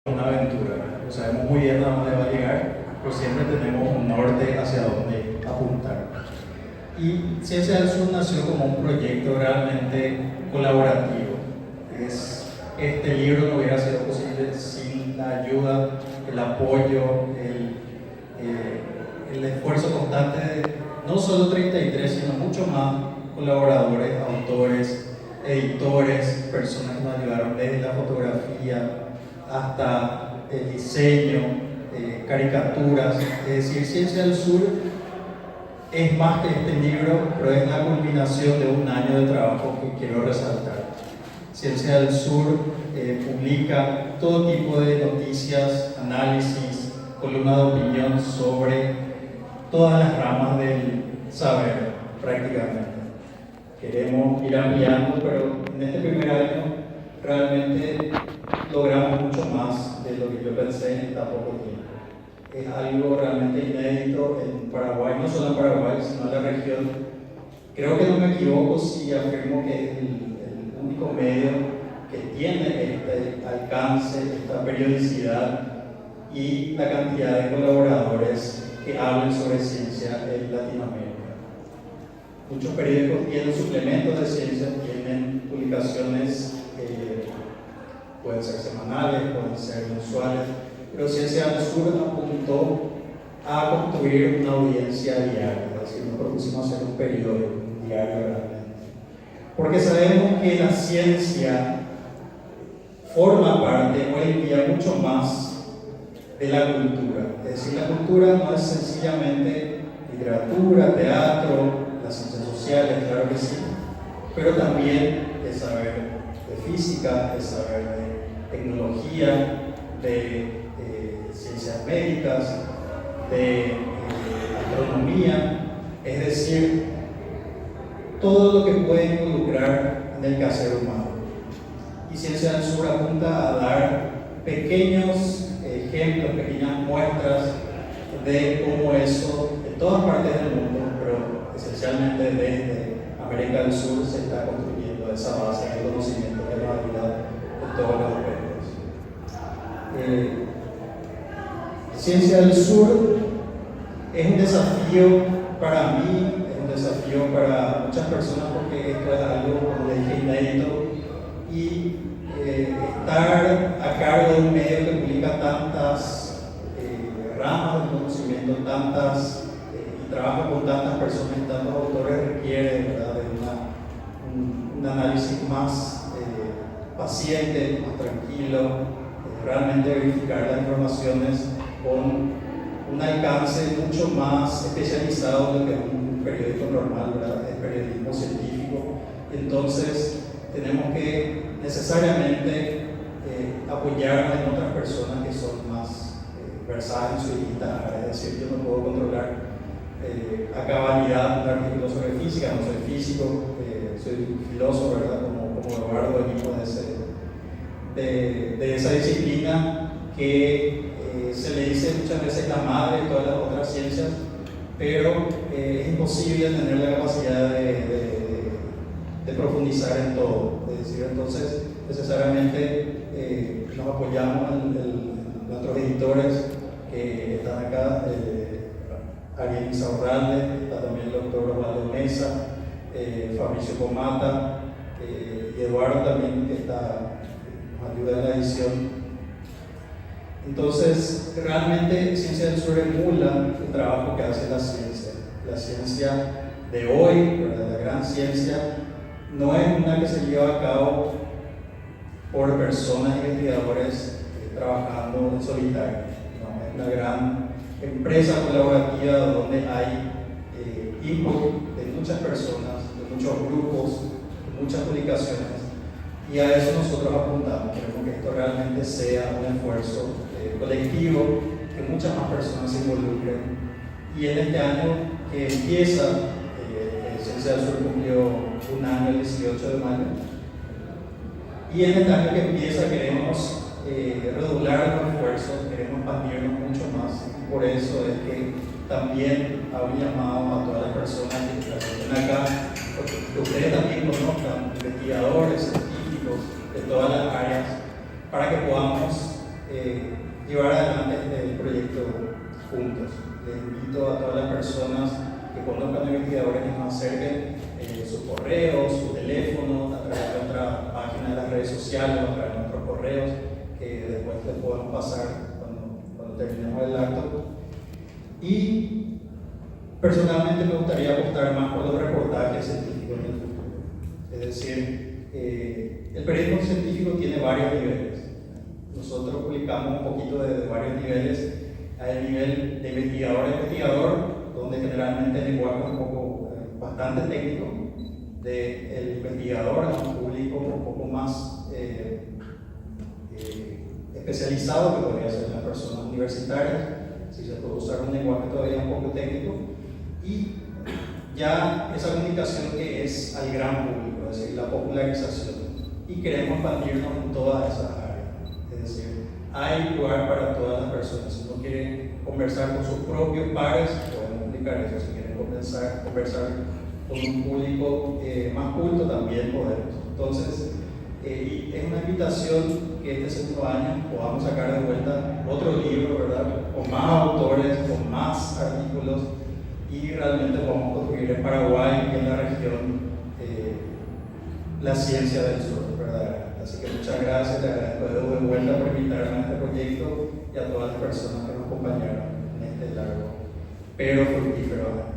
una aventura. No sabemos muy bien a dónde va a llegar, pero siempre tenemos un norte hacia dónde apuntar. Y Ciencia del Sur nació como un proyecto realmente colaborativo. Este libro no hubiera sido posible sin la ayuda, el apoyo, el esfuerzo constante de no solo 33, sino mucho más colaboradores, autores, editores, personas que nos ayudaron desde la fotografía hasta el diseño, caricaturas. Es decir, Ciencia del Sur es más que este libro, pero es la culminación de un año de trabajo que quiero resaltar. Ciencia del Sur publica todo tipo de noticias, análisis, columna de opinión sobre todas las ramas del saber, prácticamente. Queremos ir ampliando, pero en este primer año realmente logramos mucho más de lo que yo pensé en tan poco tiempo. Es algo realmente inédito en Paraguay, no solo en Paraguay, sino en la región. Creo que no me equivoco si afirmo que es el único medio que tiene este alcance, esta periodicidad y la cantidad de colaboradores que hablan sobre ciencia en Latinoamérica. Muchos periódicos tienen suplementos de ciencia, tienen publicaciones, pueden ser semanales, pueden ser mensuales, pero Ciencia del Sur apuntó a construir una audiencia diaria, es decir, nos propusimos hacer un periódico diario realmente. Porque sabemos que la ciencia forma parte hoy en día mucho más de la cultura. Es decir, la cultura no es sencillamente literatura, teatro, las ciencias sociales, claro que sí, pero también es saber de física, es saber de tecnología, de ciencias médicas, de astronomía, es decir, todo lo que puede involucrar en el quehacer humano. Y Ciencia del Sur apunta a dar pequeños ejemplos, pequeñas muestras de cómo eso en todas partes del mundo, pero esencialmente desde América del Sur, se está construyendo esa base de conocimiento que nos ayuda en todos los aspectos. Ciencia del Sur es un desafío para mí, es un desafío para muchas personas, porque esto es algo, como le dije, inédito, y estar a cargo de un medio que publica tantas ramas del conocimiento, y trabaja con tantas personas y tantos autores, requiere, ¿verdad?, de un análisis más paciente, más tranquilo, realmente verificar las informaciones con un alcance mucho más especializado de lo que es un periódico normal, ¿verdad?, el periodismo científico. Entonces tenemos que necesariamente apoyarnos en otras personas que son más versadas en su distintas áreas. Es decir, yo no puedo controlar a cabalidad un artículo sobre física, no soy físico, soy filósofo, ¿verdad?, como Eduardo, venimos de esa disciplina que se le dice muchas veces la madre de todas las otras ciencias, pero es imposible tener la capacidad de profundizar en todo. Es decir, entonces necesariamente nos apoyamos en nuestros editores que están acá, Ariel Insaurralde, está también el doctor Osvaldo Mesa, Fabricio Comata, y Eduardo también, que nos ayuda en la edición. Entonces, realmente Ciencia del Sur emula el trabajo que hace la ciencia de hoy, ¿verdad?, la gran ciencia. No es una que se lleva a cabo por personas investigadores trabajando en solitario, no, es una gran empresa colaborativa donde hay input de muchas personas, de muchos grupos, de muchas publicaciones, y a eso nosotros apuntamos. Queremos que esto realmente sea un esfuerzo colectivo, que muchas más personas se involucren. Y en este año que empieza, Ciencia del Sur cumplió un año el 18 de mayo, y en este año que empieza queremos redoblar los esfuerzos, queremos expandirnos mucho más, y por eso es que también hago un llamado a todas las personas que están acá, que ustedes también conozcan investigadores, científicos de todas las áreas, para que podamos llevar adelante este proyecto juntos. Les invito a todas las personas que conozcan investigadores que nos acerquen sus correos, su teléfono, a través de nuestra página de las redes sociales, a través de nuestros correos, que después les podemos pasar cuando terminemos el acto. Y personalmente me gustaría apostar más por los reportajes científicos en el futuro. Es decir, el periodismo científico tiene varios niveles. Nosotros publicamos un poquito de varios niveles. Hay el nivel de investigador a investigador, donde generalmente el lenguaje es un poco bastante técnico, del investigador a un público un poco más especializado, que podría ser las personas universitarias, si se puede usar un lenguaje todavía un poco técnico, y ya esa comunicación que es al gran público, es decir, la popularización, y queremos expandirnos en todas esas áreas. Es decir, hay lugar para todas las personas. Si uno quiere conversar con sus propios pares, podemos explicar eso. Si quieren conversar con un público más culto, también podemos. Entonces, es una invitación que este segundo año podamos sacar de vuelta otro libro, ¿verdad? Con más autores, con más artículos, y realmente podamos construir en Paraguay y en la región la ciencia del sur, ¿verdad? Así que muchas gracias, le agradezco de vuelta por invitarme a este proyecto y a todas las personas que nos acompañaron en este largo pero fructífero